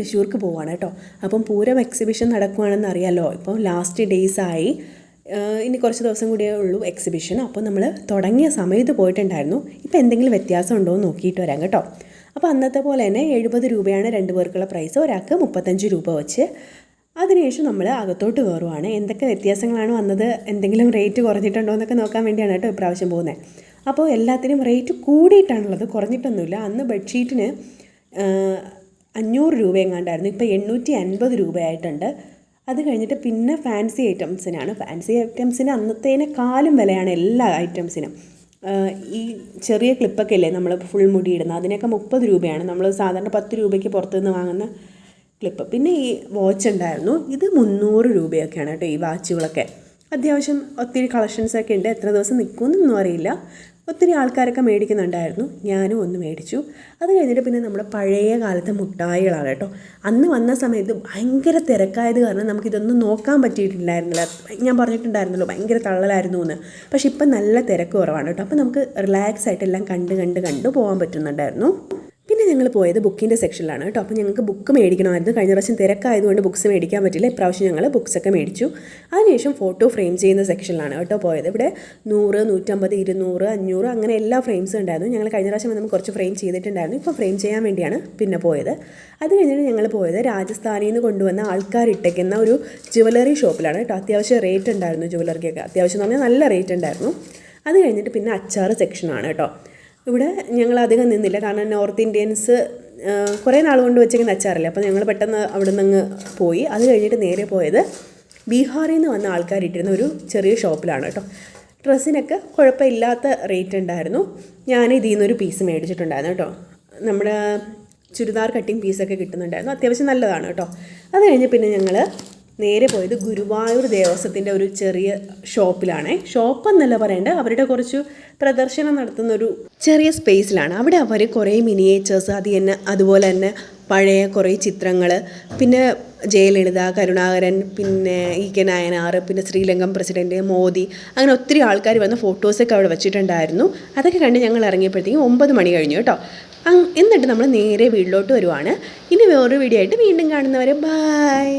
തൃശ്ശൂർക്ക് പോവുകയാണ് കേട്ടോ. അപ്പം പൂരം എക്സിബിഷൻ നടക്കുകയാണെന്ന് അറിയാമല്ലോ. ഇപ്പോൾ ലാസ്റ്റ് ഡേയ്സായി, ഇനി കുറച്ച് ദിവസം കൂടിയേ ഉള്ളൂ എക്സിബിഷൻ. അപ്പോൾ നമ്മൾ തുടങ്ങിയ സമയത്ത് പോയിട്ടുണ്ടായിരുന്നു. ഇപ്പോൾ എന്തെങ്കിലും വ്യത്യാസം ഉണ്ടോ എന്ന് നോക്കിയിട്ട് വരാം കേട്ടോ. അപ്പോൾ അന്നത്തെ പോലെ തന്നെ 70 രൂപയാണ് 2 പേർക്കുള്ള പ്രൈസ്, ഒരാൾക്ക് 35 രൂപ വെച്ച്. അതിനുശേഷം നമ്മൾ അകത്തോട്ട് കയറുവാണ്. എന്തൊക്കെ വ്യത്യാസങ്ങളാണ് വന്നത്, എന്തെങ്കിലും റേറ്റ് കുറഞ്ഞിട്ടുണ്ടോ എന്നൊക്കെ നോക്കാൻ വേണ്ടിയാണ് കേട്ടോ ഇപ്രാവശ്യം പോകുന്നത്. അപ്പോൾ എല്ലാത്തിനും റേറ്റ് കൂടിയിട്ടാണുള്ളത്, കുറഞ്ഞിട്ടൊന്നുമില്ല. അന്ന് ബെഡ്ഷീറ്റിന് 500 രൂപ എങ്ങാണ്ടായിരുന്നു, ഇപ്പോൾ 850 രൂപയായിട്ടുണ്ട്. അത് കഴിഞ്ഞിട്ട് പിന്നെ ഫാൻസി ഐറ്റംസിനാണ്. ഫാൻസി ഐറ്റംസിന് അന്നത്തേനേക്കാളും വിലയാണ് എല്ലാ ഐറ്റംസിനും. ഈ ചെറിയ ക്ലിപ്പൊക്കെ ഇല്ലേ നമ്മൾ ഫുൾ മുടി ഇടുന്നത്, അതിനൊക്കെ 30 രൂപയാണ്. നമ്മൾ സാധാരണ 10 രൂപയ്ക്ക് പുറത്തുനിന്ന് വാങ്ങുന്ന ക്ലിപ്പ്. പിന്നെ ഈ വാച്ച് ഉണ്ടായിരുന്നു, ഇത് 300 രൂപയൊക്കെയാണ് കേട്ടോ. ഈ വാച്ചുകളൊക്കെ അത്യാവശ്യം ഒത്തിരി കളക്ഷൻസൊക്കെ ഉണ്ട്. എത്ര ദിവസം നിൽക്കുമെന്നൊന്നും അറിയില്ല. ഒത്തിരി ആൾക്കാരൊക്കെ മേടിക്കുന്നുണ്ടായിരുന്നു, ഞാനും ഒന്ന് മേടിച്ചു. അത് കഴിഞ്ഞിട്ട് പിന്നെ നമ്മുടെ പഴയ കാലത്തെ മുട്ടായികളാണ് കേട്ടോ. അന്ന് വന്ന സമയത്ത് ഭയങ്കര തിരക്കായത് കാരണം നമുക്കിതൊന്നും നോക്കാൻ പറ്റിയിട്ടുണ്ടായിരുന്നില്ല. ഞാൻ പറഞ്ഞിട്ടുണ്ടായിരുന്നല്ലോ ഭയങ്കര തള്ളലായിരുന്നു എന്ന്. പക്ഷെ ഇപ്പം നല്ല തിരക്ക് കുറവാണ് കേട്ടോ. അപ്പോൾ നമുക്ക് റിലാക്സ് ആയിട്ട് എല്ലാം കണ്ട് പോകാൻ പറ്റുന്നുണ്ടായിരുന്നു. പിന്നെ ഞങ്ങൾ പോയത് ബുക്കിൻ്റെ സെക്ഷനിലാണ് കേട്ടോ. അപ്പോൾ ഞങ്ങൾക്ക് ബുക്ക് മേടിക്കണമായിരുന്നു. കഴിഞ്ഞ പ്രാവശ്യം തിരക്കായതുകൊണ്ട് ബുക്ക്സ് മേടിക്കാൻ പറ്റില്ല. ഇപ്രാവശ്യം ഞങ്ങൾ ബുക്സൊക്കെ മേടിച്ചു. അതിനുശേഷം ഫോട്ടോ ഫ്രെയിം ചെയ്യുന്ന സെക്ഷനിലാണ് കേട്ടോ പോയത്. ഇവിടെ 100, 150, 200, 500 അങ്ങനെ എല്ലാ ഫ്രെയിംസും ഉണ്ടായിരുന്നു. ഞങ്ങൾ കഴിഞ്ഞ പ്രാവശ്യം നമുക്ക് കുറച്ച് ഫ്രെയിം ചെയ്തിട്ടുണ്ടായിരുന്നു. ഇപ്പോൾ ഫ്രെയിം ചെയ്യാൻ വേണ്ടിയാണ് പിന്നെ പോയത്. അത് കഴിഞ്ഞിട്ട് ഞങ്ങൾ പോയത് രാജസ്ഥാനിൽ നിന്ന് കൊണ്ടുവന്ന ആൾക്കാരിട്ടേക്കുന്ന ഒരു ജ്വല്ലറി ഷോപ്പിലാണ് കേട്ടോ. അത്യാവശ്യം റേറ്റ് ഉണ്ടായിരുന്നു ജ്വല്ലറിക്കൊക്കെ. അത്യാവശ്യം എന്ന് പറഞ്ഞാൽ നല്ല റേറ്റ് ഉണ്ടായിരുന്നു. അത് കഴിഞ്ഞിട്ട് പിന്നെ അച്ചാർ സെക്ഷനാണ് കേട്ടോ. ഇവിടെ ഞങ്ങൾ അധികം നിന്നില്ല, കാരണം നോർത്ത് ഇന്ത്യൻസ് കുറേ നാൾ കൊണ്ട് വെച്ചിരിക്കുന്ന അച്ചാറില്ല. അപ്പോൾ ഞങ്ങൾ പെട്ടെന്ന് അവിടെ നിന്ന് പോയി. അത് കഴിഞ്ഞിട്ട് നേരെ പോയത് ബീഹാറിൽ നിന്ന് വന്ന ആൾക്കാരിട്ടിരുന്ന ഒരു ചെറിയ ഷോപ്പിലാണ് കേട്ടോ. ഡ്രസ്സിനൊക്കെ കുഴപ്പമില്ലാത്ത റേറ്റ് ഉണ്ടായിരുന്നു. ഞാൻ ഇതിൽ നിന്നൊരു പീസ് മേടിച്ചിട്ടുണ്ടായിരുന്നു കേട്ടോ. നമ്മുടെ ചുരിദാർ കട്ടിങ് പീസൊക്കെ കിട്ടുന്നുണ്ടായിരുന്നു, അത്യാവശ്യം നല്ലതാണ് കേട്ടോ. അത് കഴിഞ്ഞ് പിന്നെ ഞങ്ങൾ നേരെ പോയത് ഗുരുവായൂർ ദേവസ്വത്തിൻ്റെ ഒരു ചെറിയ ഷോപ്പിലാണ്. ഷോപ്പെന്നല്ല പറയേണ്ടത്, അവരുടെ കുറച്ച് പ്രദർശനം നടത്തുന്നൊരു ചെറിയ സ്പേസിലാണ്. അവിടെ അവർ കുറേ മിനിയേച്ചേഴ്സ്, അതുപോലെ തന്നെ പഴയ കുറേ ചിത്രങ്ങൾ, പിന്നെ ജയലളിത, കരുണാകരൻ, പിന്നെ ഇ.കെ. നായനാർ, പിന്നെ ശ്രീലങ്കൻ പ്രസിഡൻറ്റ്, മോദി, അങ്ങനെ ഒത്തിരി ആൾക്കാർ വന്ന് ഫോട്ടോസൊക്കെ അവിടെ വെച്ചിട്ടുണ്ടായിരുന്നു. അതൊക്കെ കണ്ട് ഞങ്ങൾ ഇറങ്ങിയപ്പോഴത്തേക്കും 9 മണി കഴിഞ്ഞു കേട്ടോ. എന്നിട്ട് നമ്മൾ നേരെ വീട്ടിലോട്ട് വരുവാണ്. ഇനി വേറൊരു വീഡിയോ ആയിട്ട് വീണ്ടും കാണുന്നവരെ ബൈ.